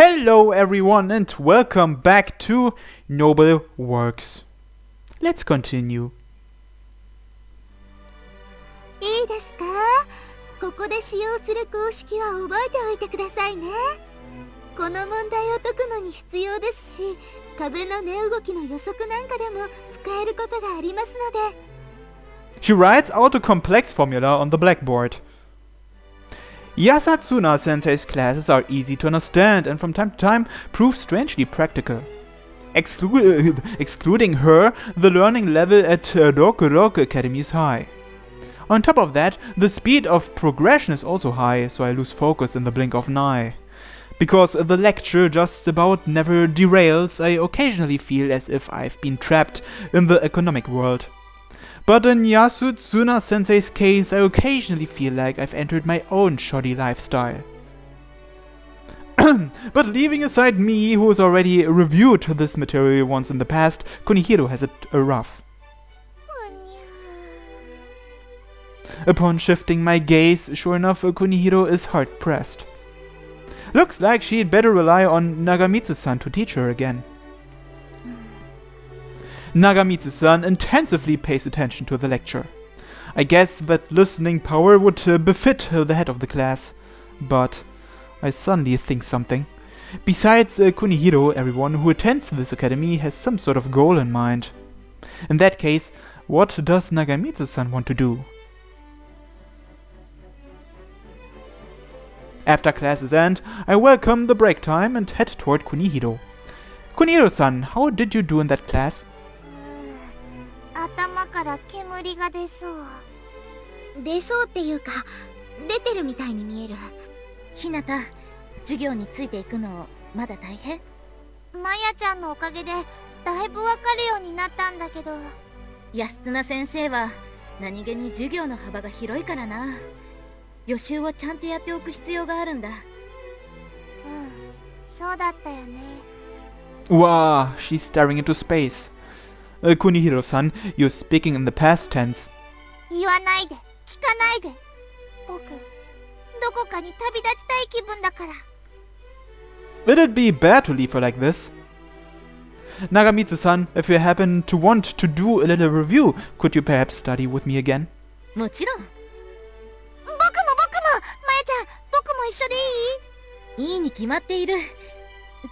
Hello everyone and welcome back to Noble Works. Let's continue. いいですか？ここで使用する公式は覚えておいてくださいね。この問題を解くのに必要ですし、株の値動きの予測なんかでも使えることがありますので。She writes out a complex formula on the blackboard. Yasatsuna Sensei's classes are easy to understand and from time to time prove strangely practical. Excluding her, the learning level at Roku Academy is high. On top of that, the speed of progression is also high, so I lose focus in the blink of an eye. Because the lecture just about never derails, I occasionally feel as if I've been trapped in the economic world. But in Yasutsuna Sensei's case, I occasionally feel like I've entered my own shoddy lifestyle. But leaving aside me, who has already reviewed this material once in the past, Kunihiro has it rough. Upon shifting my gaze, sure enough, Kunihiro is hard-pressed. Looks like she'd better rely on Nagamitsu-san to teach her again. Nagamitsu-san intensively pays attention to the lecture. I guess that listening power would befit the head of the class. But I suddenly think something. Besides Kunihiro, everyone who attends this academy has some sort of goal in mind. In that case, what does Nagamitsu-san want to do? After classes end, I welcome the break time and head toward Kunihiro. Kunihiro-san, how did you do in that class? 頭から煙が出そう。出そうっていうか、出てるみたいに見える。ひなた、授業についていくのまだ大変？まやちゃんのおかげでだいぶわかるようになったんだけど。安綱先生は何気に授業の幅が広いからな。予習をちゃんとやっておく必要があるんだ。そうだったよね。Wow, she's staring into space. Kunihiro-san, you're speaking in the past tense. 言わないで、聞かないで。僕、どこかに旅立ちたい気分だから。Would it be bad to leave her like this? Nagamitsu-san, if you happen to want to do a little review, could you perhaps study with me again? もちろん。僕も、まやちゃん、僕も一緒でいい？いいに決まっている。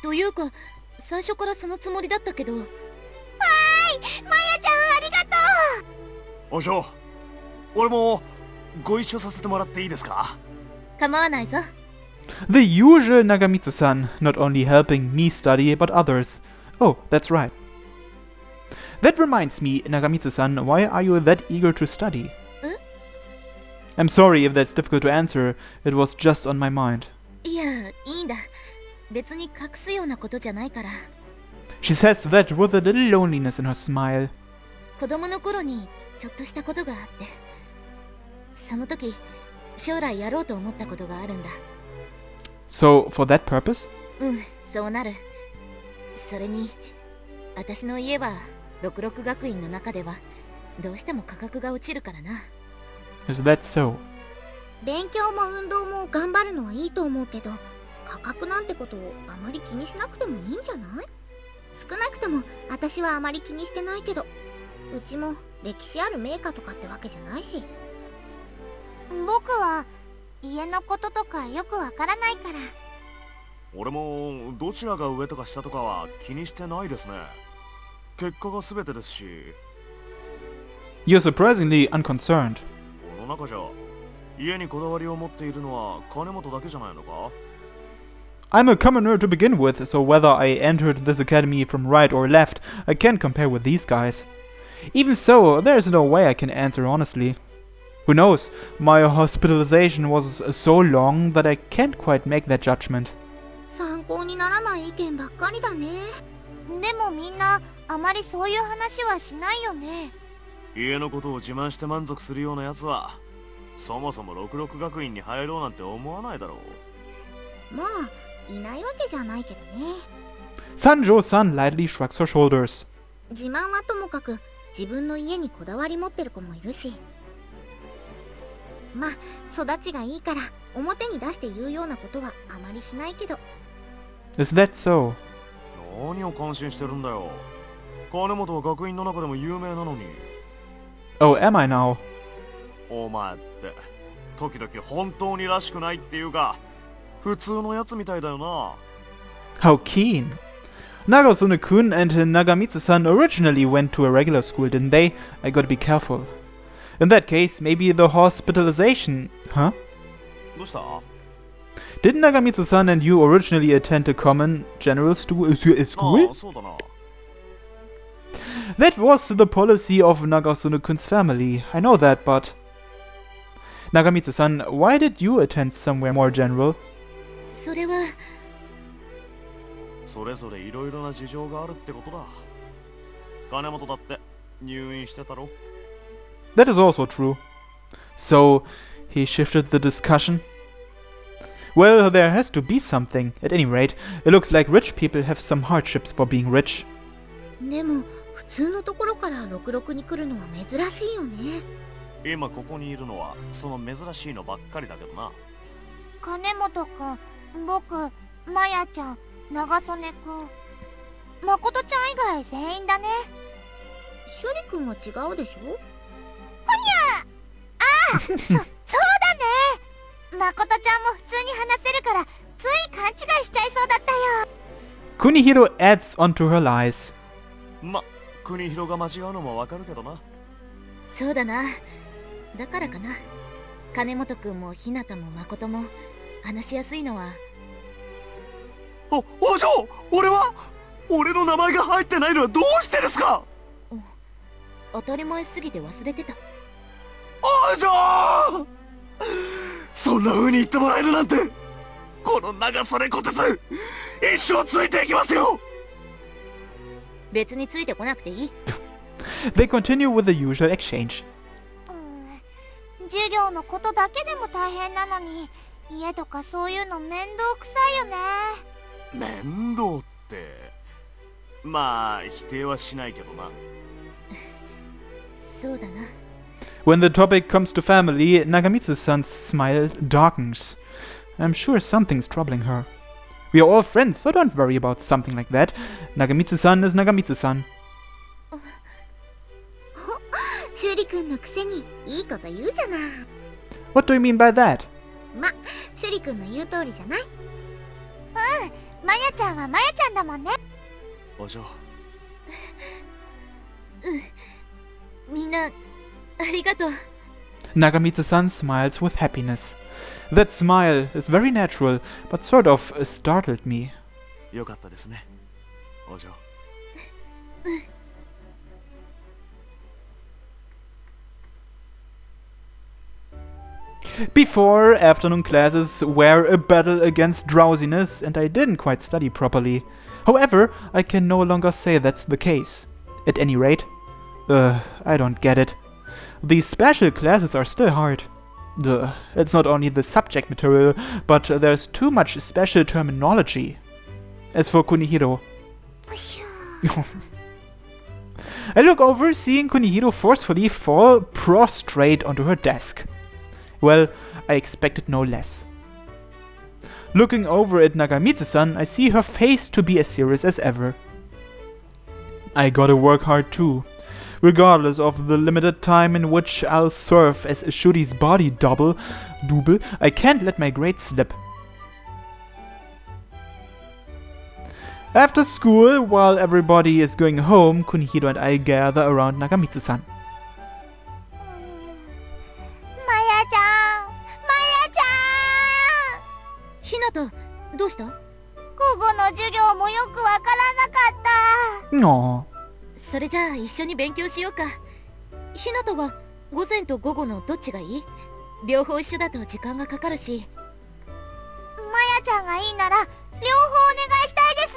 というか、最初からそのつもりだったけど。まやちゃん、ありがとう。おしょ、俺もご一緒させてもらっていいですか？構わないぞ。The usual Nagamitsu-san, not only helping me study, but others. Oh, that's right. That reminds me, Nagamitsu-san, why are you that eager to study? I'm sorry if that's difficult to answer, it was just on my mind. いや、いいんだ。別に隠すようなことじゃないから。She says that with a little loneliness in her smile. 子供の頃にちょっとしたことがあって、その時将来やろうと思ったことがあるんだ。So, for that purpose? そうなる。それに、私の家は六六学院の中ではどうしても価格が落ちるからな。Is that so? 勉強も運動も頑張るのはいいと思うけど、価格なんてことをあまり気にしなくてもいいんじゃない？少なくとも私はあまり気にしてないけど、うちも歴史あるメーカーとかってわけじゃないし。僕は家のこととかよくわからないから。俺もどちらが上とか下とかは気にしてないですね。結果が全てですし。You're surprisingly unconcerned. この中じゃ家にこだわりを持っているのは金本だけじゃないのか？ I'm a commoner to begin with, so whether I entered this academy from right or left, I can't compare with these guys. Even so, there's no way I can answer honestly. Who knows, my hospitalization was so long that I can't quite make that judgment. 参考にならない意見ばっかりだね。でもみんなあまりそういう話はしないよね。家のことを自慢して満足するようなやつは、そもそも六六学院に入ろうなんて思わないだろう。まあ、いないわけじゃないけどね。Sanjo-san lightly shrugs her shoulders. 自慢はともかく自分の家にこだわり持ってる子もいるし。まあ、育ちがいいから表に出して言うようなことはあまりしないけど。Is that so? 何を感心してるんだよ。金本は学院の中でも有名なのに。Oh, am I now? お前って時々本当にらしくないっていうか、普通のやつみたいだよな。 How keen. Nagasune-kun and Nagamitsu-san originally went to a regular school, didn't they? I gotta be careful. In that case, maybe the hospitalization... Huh? どうした？ Didn't Nagamitsu-san and you originally attend a common general school? ああ、そうだな。 That was the policy of Nagasune-kun's family. I know that, but... Nagamitsu-san, why did you attend somewhere more general? それはそれぞれいろいろな事情があるってことだ。金本だって入院してたろ。 That is also true. So, he shifted the discussion. Well, there has to be something. At any rate, it looks like rich people have some hardships for being rich. でも普通のところから66に来るのは珍しいよね。今ここにいるのはその珍しいのばっかりだけどな。金本くん、僕、まやちゃん、長曽根くん、誠ちゃん以外全員だね。勝利くんは違うでしょ。ほにゃああ、そうだね。誠ちゃんも普通に話せるからつい勘違いしちゃいそうだったよ。 Kunihiro adds onto her lies. ま、国広が間違うのもわかるけどな。そうだな。だからかな。金本くんも日向も誠も話しやすいのは。お嬢、俺の名前が入ってないのはどうしてですか？当たり前すぎて忘れてた。お嬢！そんな風に言ってもらえるなんて、この長曽根小鉄、一生ついていきますよ。別についてこなくていい。They continue with the usual exchange. 授業のことだけでも大変なのに、家とかそういうの面倒くさいよね。面倒って、まあ否定はしないけどな。そうだな。When the topic comes to family, Nagamitsu-san's smile darkens. I'm sure something's troubling her. We are all friends, so don't worry about something like that. Nagamitsu-san is Nagamitsu-san. 修理くんのくせにいいこと言うじゃない。 What do you mean by that? ま、修理くんの言う通りじゃない。まやちゃんはまやちゃんだもんね。お嬢、みんなありがとう。 Nagamitsu-san smiles with happiness. That smile is very natural, but sort of startled me. よかったですね、お嬢。Before, afternoon classes were a battle against drowsiness, and I didn't quite study properly. However, I can no longer say that's the case. At any rate, I don't get it. These special classes are still hard. It's not only the subject material, but there's too much special terminology. As for Kunihiro, I look over, seeing Kunihiro forcefully fall prostrate onto her desk. Well, I expected no less. Looking over at Nagamitsu-san, I see her face to be as serious as ever. I gotta work hard too. Regardless of the limited time in which I'll serve as Shuri's body double, I can't let my grades slip. After school, while everybody is going home, Kunihiro and I gather around Nagamitsu-san. まやちゃん、まやちゃん。ひなた、どうした？午後の授業もよくわからなかった。 Aww. それじゃあ一緒に勉強しようか。ひなたは午前と午後のどっちがいい？両方一緒だと時間がかかるし。まやちゃんがいいなら両方お願いしたいです。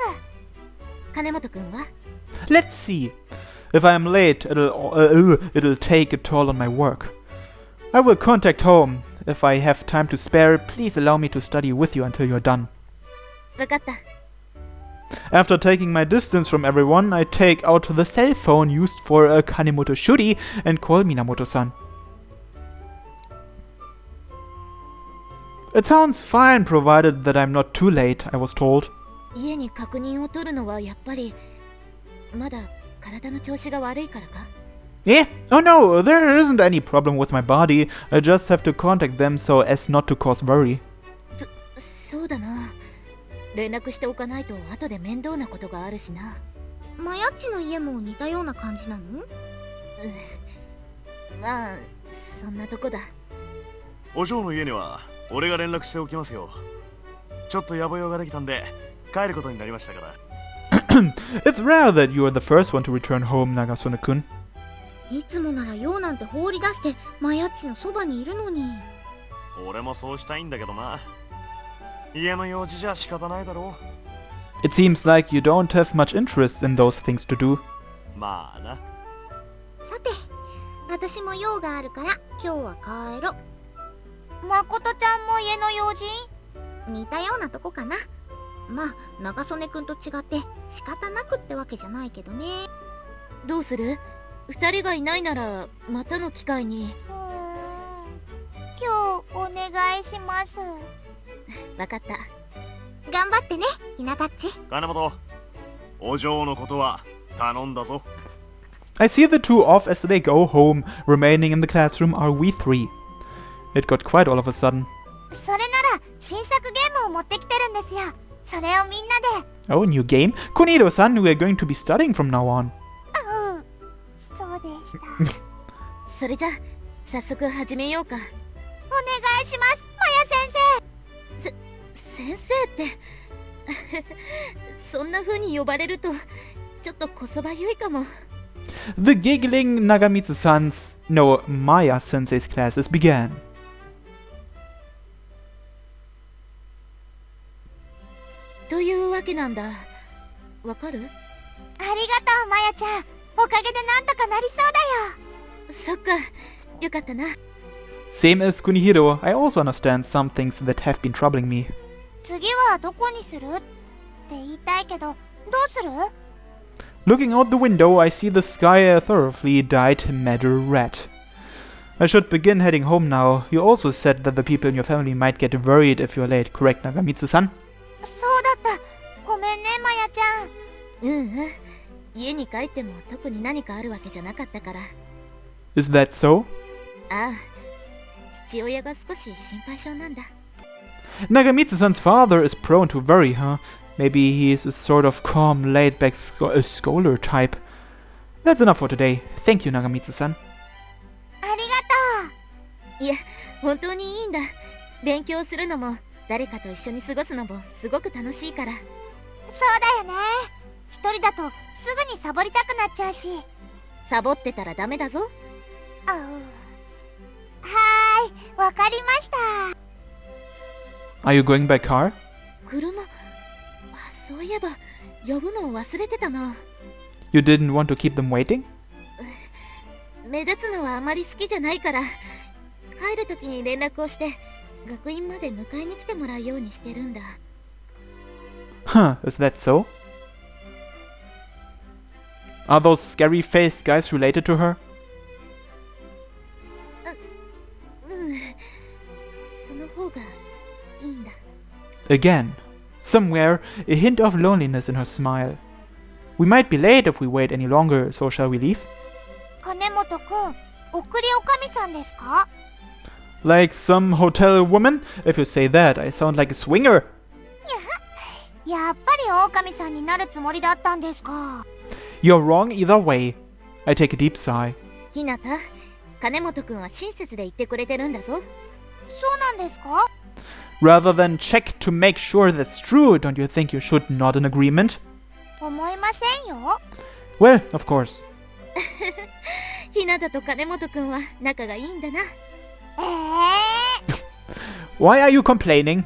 金本くんは？ Let's see. If I'm late, it'll take a toll on my work. I will contact home. If I have time to spare, please allow me to study with you until you're done. わかった。 After taking my distance from everyone, I take out the cell phone used for a Kanemoto Shuri and call Minamoto-san. It sounds fine provided that I'm not too late, I was told. 家に確認を取るのはやっぱりまだ体の調子が悪いからか？ Eh? Oh no, there isn't any problem with my body. I just have to contact them so as not to cause worry. そうだな。連絡しておかないと後で面倒なことがあるしな。マヤッチの家も似たような感じなの？まあそんなとこだ。お嬢の家には俺が連絡しておきますよ。ちょっと野暮用ができたんで帰ることになりましたから。It's rare that you are the first one to return home, Nagasone-kun. いつもなら用なんて放り出してマヤッチのそばにいるのに。俺もそうしたいんだけどな。家の用事じゃ仕方ないだろIt seems like you don't have much interest in those things to do. う。まあな。さて、私も用があるから今日は帰ろ。まことちゃんも家の用事？似たようなとこかな。まあ長曽根くんと違って仕方なくってわけじゃないけどね。どうする？2人がいないならまたの機会に。今日お願いします。わかった。頑張ってね、ひなたっち。金本、お嬢のことは頼んだぞ。I see the two off as they go home. Remaining in the classroom are we three. It got quiet all of a sudden. それなら新作ゲームを持ってきてるんですよ。それをみんなで。Oh, new game? Kunido-san, we are going to be studying from now on. そうでした。それじゃ早速始めようか。お願いします、マヤ先生。先生ってそんな風に呼ばれるとちょっとこそばゆいかも。 The giggling Nagamitsu-san's, no, Maya-sensei's classes began. というわけなんだ。わかる？ありがとう、マヤちゃん。おかげでなんとかなりそうだよ。そっか、よかったな。 Same as Kunihiro, I also understand some things that have been troubling me. 次はどこにするって言いたいけど、どうする？ Looking out the window, I see the sky a thoroughly dyed madder red. I should begin heading home now. You also said that the people in your family might get worried if you're late, correct, Nagamitsu-san? そうだった。ごめんね、マヤちゃん。家に帰っても特に何かあるわけじゃなかったから。 Is that so? ああ、父親が少し心配性なんだ。 Nagamitsu-san's father is prone to worry, huh? Maybe he is a sort of calm, laid-back scholar type. That's enough for today. Thank you, Nagamitsu-san. ありがとう。いや、本当にいいんだ。勉強するのも誰かと一緒に過ごすのもすごく楽しいから。そうだよね。一人だとすぐにサボりたくなっちゃうし。サボってたらダメだぞ。はーい、わかりました。 Are you going by car? 車、そういえば呼ぶのを忘れてたな。 You didn't want to keep them waiting? 目立つのはあまり好きじゃないから、帰る時に連絡をして学院まで迎えに来てもらうようにしてるんだ。 Huh, is that so? Are those scary-faced guys related to her? その方がいいんだ。 Again, somewhere, a hint of loneliness in her smile. We might be late if we wait any longer, so shall we leave? 金本くん、送りおかみさんですか？ Like some hotel woman? If you say that, I sound like a swinger. やっぱり狼さんになるつもりだったんですか。 You're wrong either way. I take a deep sigh. ひなた、金本くんは親切で言ってくれてるんだぞ。そうなんですか？ Rather than check to make sure that's true, don't you think you should nod in agreement? 思いませんよ。 Well, of course. ひなたと金本くんは仲がいいんだな。Why are you complaining?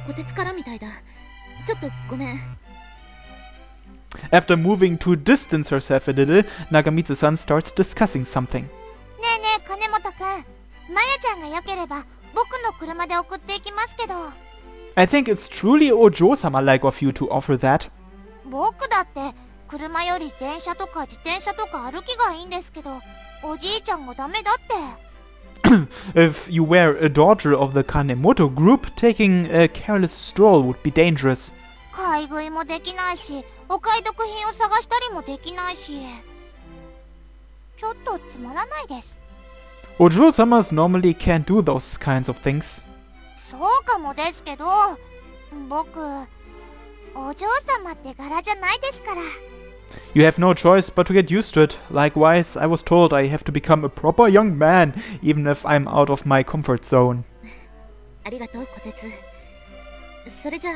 こてつからみたいだ。ちょっとごめん。 After moving to distance herself a little, Nagamitsu-san starts discussing something. ねえねえ、金本くん。マヤちゃんが良ければ僕の車で送っていきますけど。 I think it's truly Ojo-sama-like of you to offer that. 僕だって車より電車とか自転車とか歩きがいいんですけど、おじいちゃんがダメだって。If you were a daughter of the Kanemoto group, taking a careless stroll would be dangerous. 買い食いもできないし、お買い得品を探したりもできないし、ちょっとつまらないです。Ojo-samas normally can't do those kinds of things. そうかもですけど、僕、お嬢様って柄じゃないですから。You have no choice but to get used to it. Likewise, I was told I have to become a proper young man, even if I'm out of my comfort zone. ありがとう、こてつ。それじゃあ、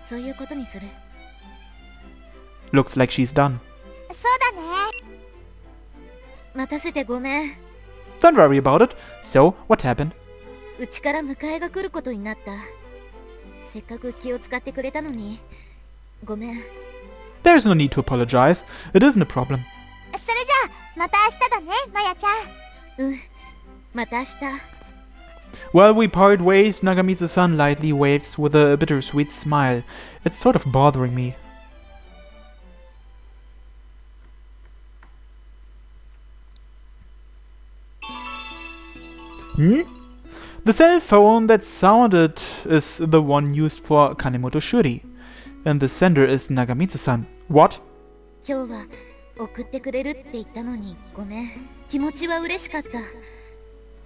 そういうことにする。Looks like she's done. そうだね。待たせてごめん。Don't worry about it. So, what happened? うちから迎えが来ることになった。せっかく気を使ってくれたのに、ごめん。There's no need to apologize. It isn't a problem. それじゃあ、また明日だね、マヤちゃん。うん、また明日。While we part ways, Nagamitsu-san lightly waves with a bittersweet smile. It's sort of bothering me. The cell phone that sounded is the one used for Kanemoto Shuri. And the sender is Nagamitsu-san. What? 今日は送ってくれるって言ったのにごめん。気持ちは嬉しかった。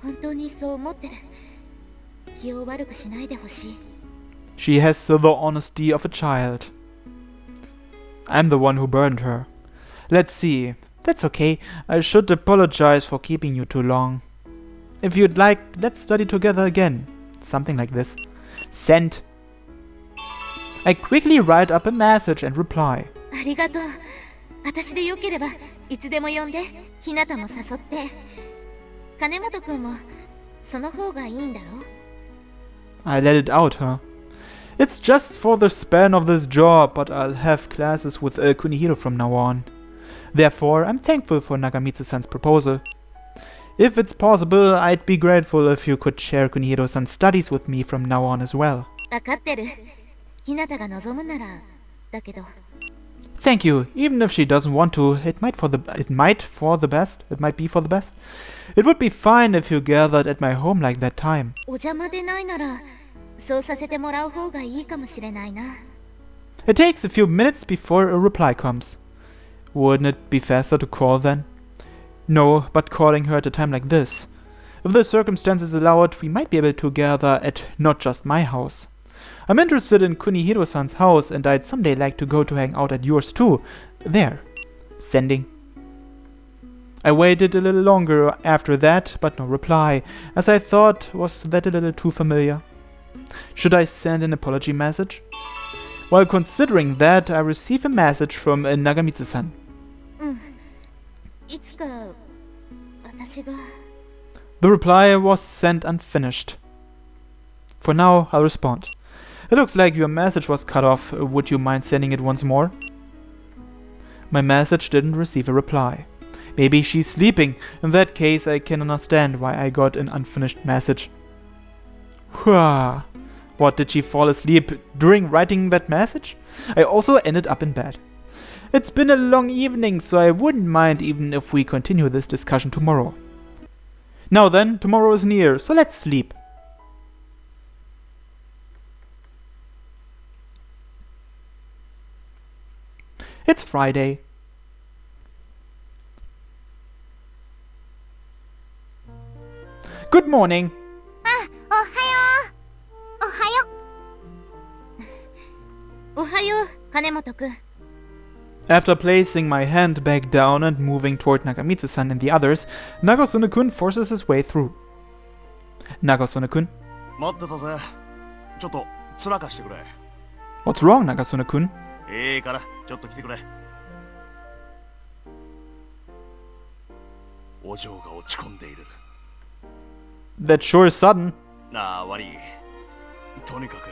本当にそう思ってる。気を悪くしないでほしい。She has the honesty of a child. I'm the one who burned her. Let's see. That's okay. I should apologize for keeping you too long. If you'd like, let's study together again. Something like this. Send. I quickly write up a message and reply. ありがとう。私でよければいつでも呼んで。ひなたも誘って。金本くんもその方がいいんだろ。I let it out, huh? It's just for the span of this job, but I'll have classes with Kunihiro from now on. Therefore, I'm thankful for Nagamitsu-san's proposal. If it's possible, I'd be grateful if you could share Kunihiro-san's studies with me from now on as well. わかってる。ひなたが望むならだけど。Thank you. Even if she doesn't want to, it might be for the best. It would be fine if you gathered at my home like that time. お邪魔でないならそうさせてもらう方がいいかもしれないな。It takes a few minutes before a reply comes. Wouldn't it be faster to call then? No, but calling her at a time like this. If the circumstances allow it, we might be able to gather at not just my house. I'm interested in Kunihiro-san's house, and I'd someday like to go to hang out at yours too. There. Sending. I waited a little longer after that, but no reply, as I thought, was that a little too familiar? Should I send an apology message? While considering that, I receive a message from Nagamitsu-san. いつか私が。The reply was sent unfinished. For now, I'll respond. It looks like your message was cut off. Would you mind sending it once more? My message didn't receive a reply. Maybe she's sleeping. In that case, I can understand why I got an unfinished message. What, did she fall asleep during writing that message? I also ended up in bed. It's been a long evening, so I wouldn't mind even if we continue this discussion tomorrow. Now then, tomorrow is near, so let's sleep. It's Friday. Good morning. おはよう。おはよう。おはよう、金本くん。After placing my hand back down and moving toward Nagamitsu-san and the others, Nagasune-kun forces his way through. Nagasune-kun? 待ってたぜ。ちょっとつらかしてくれ。What's wrong, Nagasune-kun? からちょっと来てくれ。お嬢が落ち込んでいる。That sure is sudden. なあ、悪い。とにかく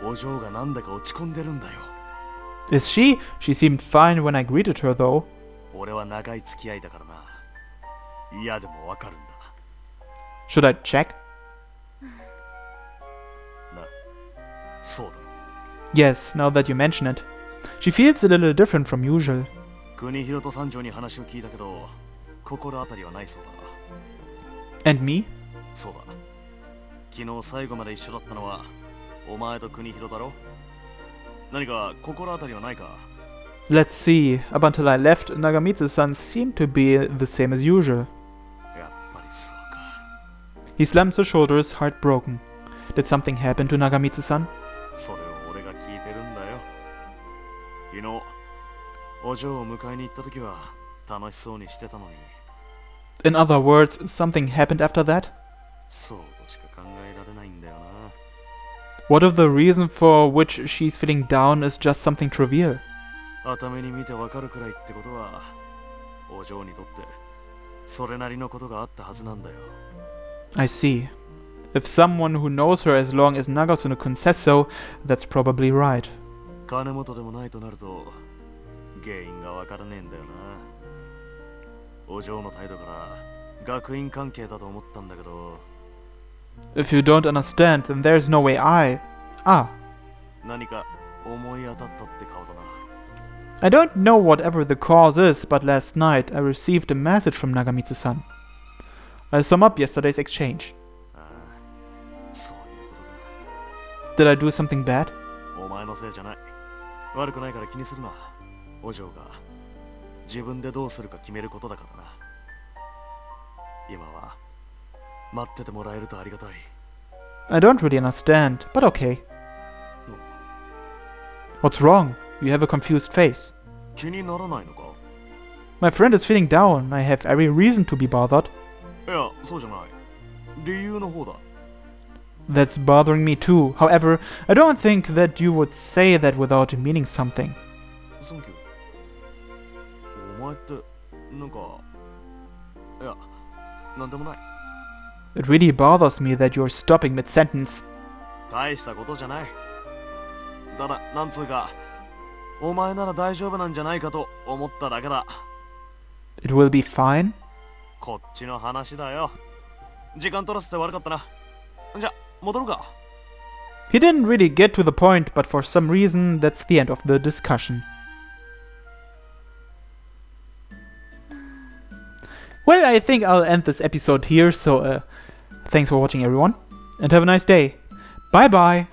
お嬢がなんだか落ち込んでるんだよ。Is she? She seemed fine when I greeted her, though. 俺は長い付き合いだからな。嫌でもわかるんだ。Should I check? な、そうだろ。Yes, now that you mention it. She feels a little different from usual. 国広と三条に話を聞いたけど、心当たりはないそうだな。And me? そうだ。昨日最後まで一緒だったのはお前と国広だろ。何か心当たりはないか。 Let's see. Up until I left, Nagamitsu-san seemed to be the same as usual. やっぱりそうか。 He slams his shoulders, heartbroken. Did something happen to Nagamitsu-san? それを俺が聞いてるんだよ。昨日お嬢を迎えに行った時は楽しそうにしてたのに。 In other words, something happened after that? そうとしか考えられないんだよな。 What if the reason for which she's feeling down is just something trivial? 頭に見てわかるくらいってことはお嬢にとってそれなりのことがあったはずなんだよ。 I see. If someone who knows her as long as Nagasune-kun says so, that's probably right. 金本でもないとなると原因がわからねえんだよな。お嬢の態度から学院関係だと思ったんだけど。 If you don't understand, then there's no way I... Ah. 何か思い当たったって顔だな。 I don't know whatever the cause is, but last night I received a message from Nagamitsu-san. I'll sum up yesterday's exchange. ああ、そういうことか。 Did I do something bad? お前のせいじゃない。悪くないから気にするな。お嬢が自分でどうするか決めることだからな。今は待っててもらえるとありがたい。 I don't really understand, but okay. What's wrong? You have a confused face. 気にならないのか？ My friend is feeling down. I have every reason to be bothered. いや、そうじゃない。理由の方だ。 That's bothering me too. However, I don't think that you would say that without meaning something. サンキュー。お前ってなんか、いや、なんでもない。 It really bothers me that you're stopping mid-sentence. 大したことじゃない。ただ、なんつうか、お前なら大丈夫なんじゃないかと思っただけだ。 It will be fine? こっちの話だよ。時間取らせて悪かったな。じゃ、戻るか。 He didn't really get to the point, but for some reason, that's the end of the discussion. Well, I think I'll end this episode here, so thanks for watching everyone, and have a nice day. Bye bye!